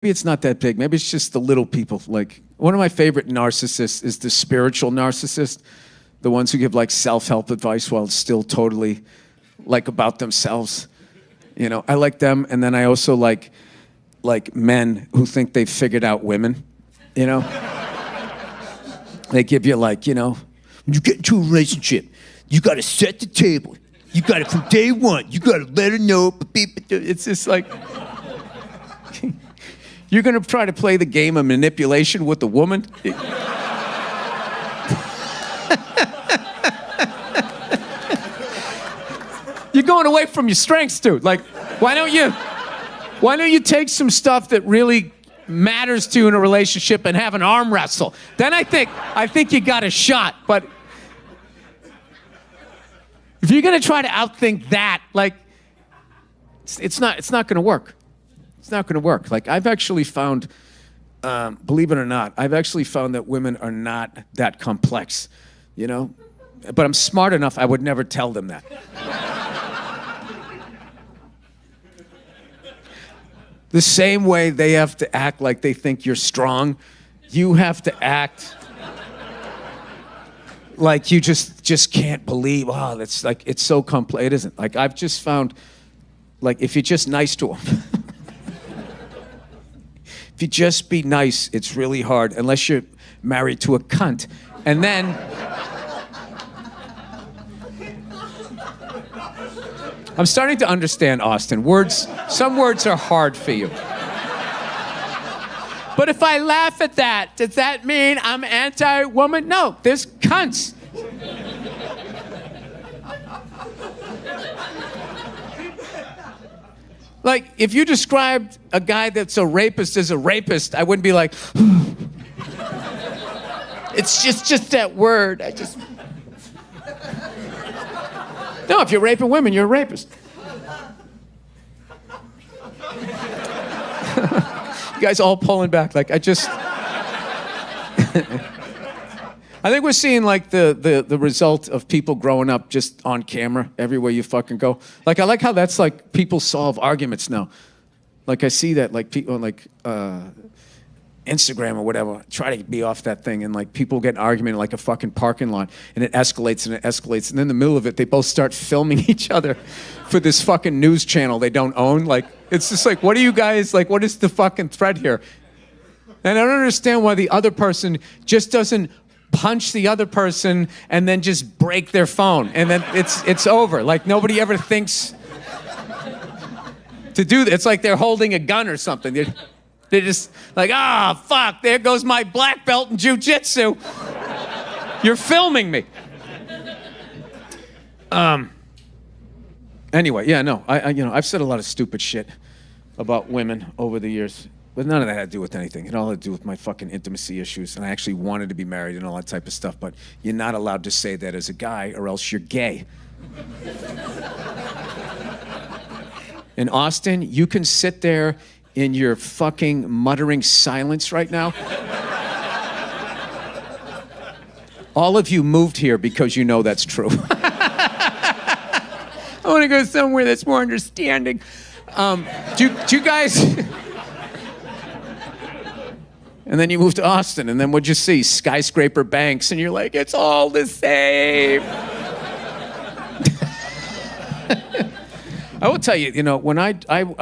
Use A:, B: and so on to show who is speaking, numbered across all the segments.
A: Maybe it's not that big. Maybe it's just the little people. Like, one of my favorite narcissists is the spiritual narcissist. The ones who give like self-help advice while it's still totally like about themselves. You know, I like them. And then I also like men who think they've figured out women, you know? They give you like, you know, when you get into a relationship, you got to set the table. You got it from day one. You got to let her know. It's just like, you're going to try to play the game of manipulation with a woman? You're going away from your strengths, dude. Like, why don't you take some stuff that really matters to you in a relationship and have an arm wrestle? Then I think you got a shot. But if you're going to try to outthink that, like, it's not going to work. It's not going to work. Like, I've actually found, believe it or not, I've actually found that women are not that complex, you know? But I'm smart enough, I would never tell them that. The same way they have to act like they think you're strong, you have to act like you just can't believe, oh, that's like, it's so complex. It isn't. Like, I've just found, like, if you're just nice to them, if you just be nice, it's really hard, unless you're married to a cunt. And then, I'm starting to understand, Austin. Some words are hard for you. But if I laugh at that, does that mean I'm anti-woman? No, there's cunts. Like, if you described a guy that's a rapist as a rapist, I wouldn't be like, it's just that word. No, if you're raping women, you're a rapist. You guys all pulling back. Like, I think we're seeing like the result of people growing up just on camera everywhere you fucking go. Like, I like how that's like people solve arguments now. Like, I see that like people on like Instagram or whatever try to be off that thing, and like people get an argument in like a fucking parking lot, and it escalates and it escalates, and then in the middle of it they both start filming each other for this fucking news channel they don't own. Like, it's just like, what are you guys like, what is the fucking thread here? And I don't understand why the other person just doesn't punch the other person and then just break their phone, and then it's over. Like, nobody ever thinks to do that. It's like they're holding a gun or something. They're just like, fuck, there goes my black belt in jiu-jitsu. You're filming me. Anyway, yeah, no, I've said a lot of stupid shit about women over the years, but none of that had to do with anything. It all had to do with my fucking intimacy issues, and I actually wanted to be married and all that type of stuff, but you're not allowed to say that as a guy, or else you're gay. In Austin, you can sit there in your fucking muttering silence right now. All of you moved here because you know that's true. I want to go somewhere that's more understanding. Do you guys... And then you move to Austin, and then what'd you see? Skyscraper banks, and you're like, it's all the same. I will tell you, you know, when I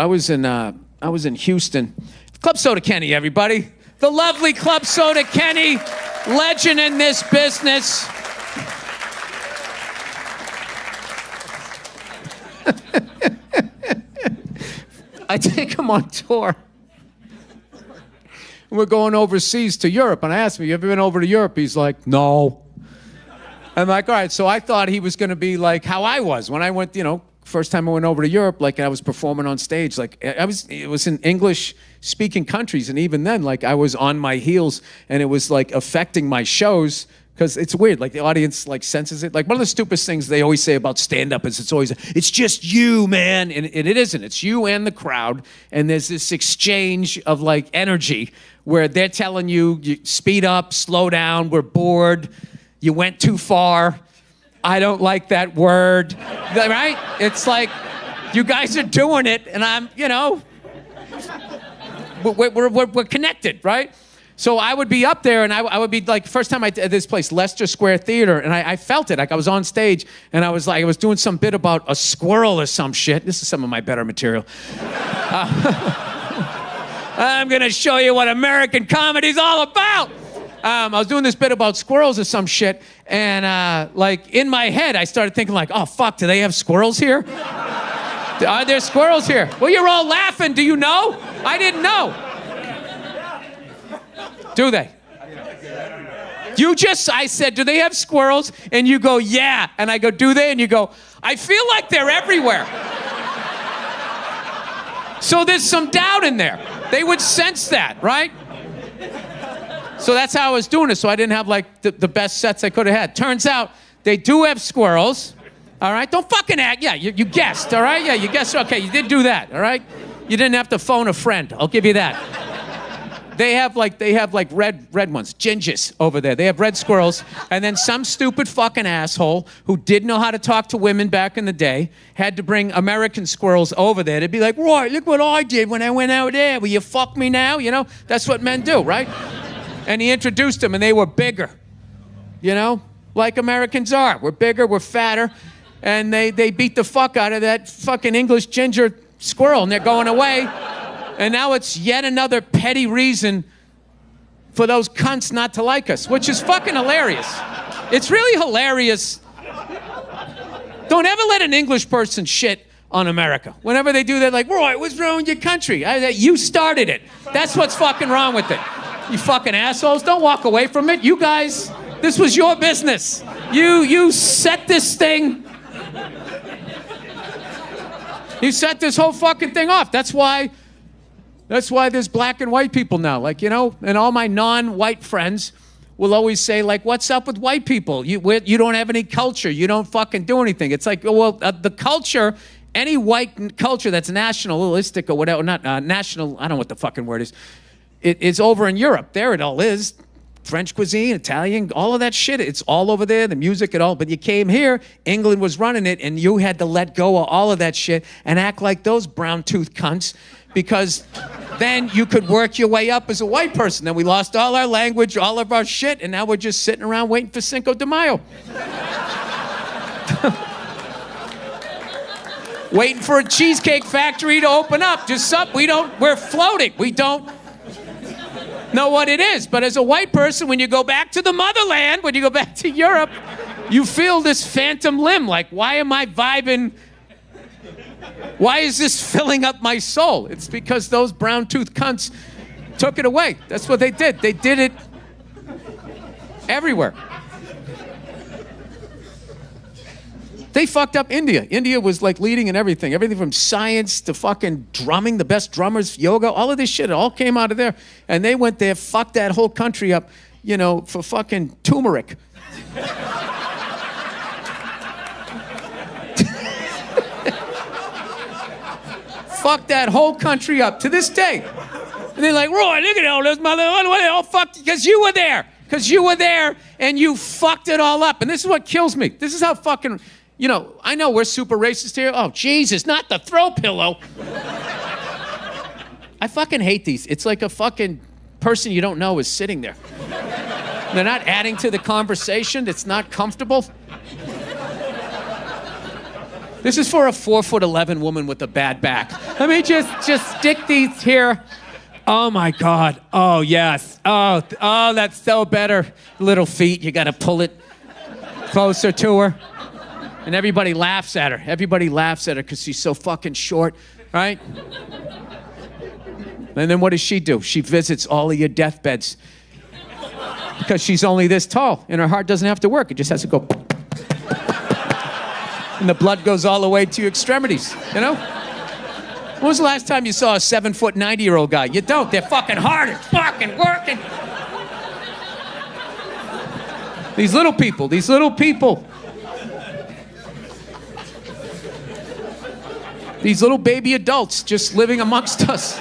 A: was in Houston. Club Soda Kenny, everybody. The lovely Club Soda Kenny, legend in this business. I take him on tour. We're going overseas to Europe, and I asked him, you ever been over to Europe? He's like, no. I'm like, all right, so I thought he was going to be like how I was when I went, you know, first time I went over to Europe, like, I was performing on stage, like, it was in English-speaking countries, and even then, like, I was on my heels, and it was, like, affecting my shows, because it's weird, like, the audience, like, senses it. Like, one of the stupidest things they always say about stand-up is it's just you, man, and it isn't. It's you and the crowd, and there's this exchange of, like, energy, where they're telling you speed up, slow down, we're bored, you went too far, I don't like that word, right? It's like, you guys are doing it, and I'm, you know, we're connected, right? So I would be up there, and I would be like, first time at this place, Leicester Square Theater, and I felt it. Like I was on stage, and I was doing some bit about a squirrel or some shit. This is some of my better material. I'm gonna show you what American comedy's all about. I was doing this bit about squirrels or some shit, and like in my head, I started thinking like, oh fuck, do they have squirrels here? Are there squirrels here? Well, you're all laughing. Do you know? I didn't know. Do they? I said, do they have squirrels? And you go, yeah. And I go, do they? And you go, I feel like they're everywhere. So there's some doubt in there. They would sense that, right? So that's how I was doing it. So I didn't have like the best sets I could have had. Turns out they do have squirrels. All right? Don't fucking act. Yeah, you guessed, all right? Yeah, you guessed. Okay, you did do that, all right? You didn't have to phone a friend. I'll give you that. They have like red ones, gingers over there. They have red squirrels. And then some stupid fucking asshole who didn't know how to talk to women back in the day had to bring American squirrels over there to be like, right, look what I did when I went out there. Will you fuck me now? You know, that's what men do, right? And he introduced them, and they were bigger. You know, like Americans are. We're bigger, we're fatter. And they beat the fuck out of that fucking English ginger squirrel, and they're going away. And now it's yet another petty reason for those cunts not to like us, which is fucking hilarious. It's really hilarious. Don't ever let an English person shit on America. Whenever they do that, like, Roy, what's wrong with your country? You started it. That's what's fucking wrong with it. You fucking assholes, don't walk away from it. You guys, this was your business. You set this thing. You set this whole fucking thing off. That's why there's black and white people now. Like, you know, and all my non-white friends will always say, like, what's up with white people? You don't have any culture. You don't fucking do anything. It's like, well, the culture, any white culture that's nationalistic or whatever, not national, I don't know what the fucking word is. It's over in Europe. There it all is. French cuisine, Italian, all of that shit. It's all over there, the music and all. But you came here, England was running it, and you had to let go of all of that shit and act like those brown-toothed cunts, because then you could work your way up as a white person. Then we lost all our language, all of our shit, and now we're just sitting around waiting for Cinco de Mayo. Waiting for a cheesecake factory to open up. We're floating. We don't know what it is. But as a white person, when you go back to the motherland, when you go back to Europe, you feel this phantom limb. Like, why am I vibing? Why is this filling up my soul? It's because those brown-toothed cunts took it away. That's what they did. They did it everywhere. They fucked up India. India was like leading in everything. Everything from science to fucking drumming, the best drummers, yoga, all of this shit, it all came out of there. And they went there, fucked that whole country up, you know, for fucking turmeric. Fucked that whole country up to this day. And they're like, Roy, look at all those motherfuckers, they all fucked because you were there. Because you were there and you fucked it all up. And this is what kills me. This is how fucking, you know, I know we're super racist here. Oh, Jesus, not the throw pillow. I fucking hate these. It's like a fucking person you don't know is sitting there. They're not adding to the conversation. It's not comfortable. This is for a 4'11" woman with a bad back. Let me just stick these here. Oh my God. Oh yes. Oh, that's so better. Little feet, you gotta pull it closer to her. And everybody laughs at her. Everybody laughs at her because she's so fucking short, right? And then what does she do? She visits all of your deathbeds because she's only this tall and her heart doesn't have to work. It just has to go. And the blood goes all the way to your extremities, you know? When was the last time you saw a 7', 90-year-old guy? You don't. They're fucking hard and fucking working. These little people. These little baby adults just living amongst us.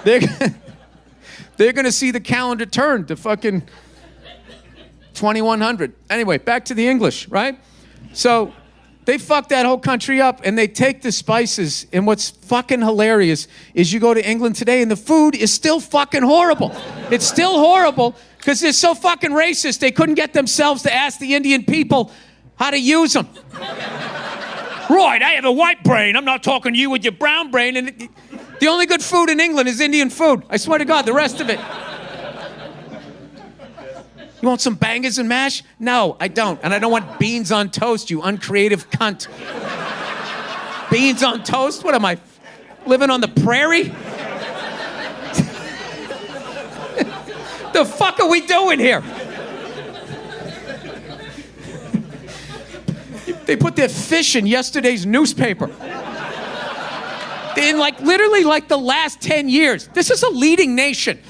A: They're gonna see the calendar turn to fucking 2100. Anyway, back to the English, right? So They fucked that whole country up, and they take the spices. And what's fucking hilarious is you go to England today, and the food is still fucking horrible. It's still horrible because they're so fucking racist. They couldn't get themselves to ask the Indian people how to use them. Right, I have a white brain. I'm not talking to you with your brown brain. And the only good food in England is Indian food. I swear to God, the rest of it. You want some bangers and mash? No, I don't. And I don't want beans on toast, you uncreative cunt. Beans on toast? What am I, living on the prairie? The fuck are we doing here? They put their fish in yesterday's newspaper. In literally the last 10 years. This is a leading nation.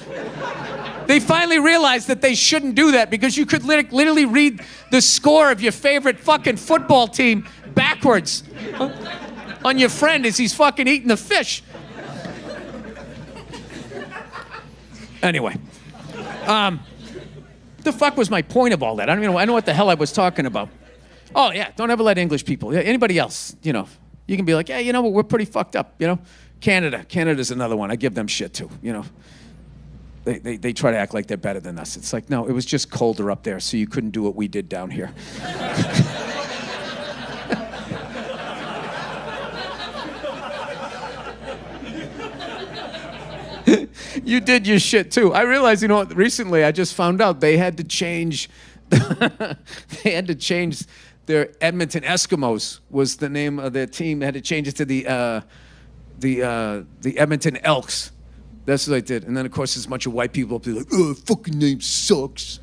A: They finally realized that they shouldn't do that because you could literally read the score of your favorite fucking football team backwards on your friend as he's fucking eating the fish. Anyway, the fuck was my point of all that? I don't even know. I know what the hell I was talking about. Oh yeah, don't ever let English people, anybody else, you can be like, yeah, you know what, we're pretty fucked up, Canada's another one. I give them shit too, They try to act like they're better than us. It's like, no, it was just colder up there, so you couldn't do what we did down here. You did your shit too. I realized, recently I just found out they had to change their Edmonton Eskimos was the name of their team. They had to change it to the Edmonton Elks. That's what I did. And then, of course, there's a bunch of white people be like, oh, fucking name sucks.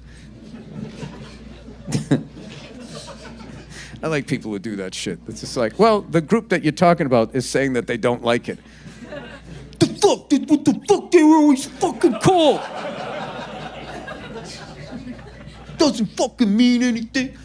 A: I like people who do that shit. It's just like, well, the group that you're talking about is saying that they don't like it. What the fuck? They were always fucking cool. Doesn't fucking mean anything.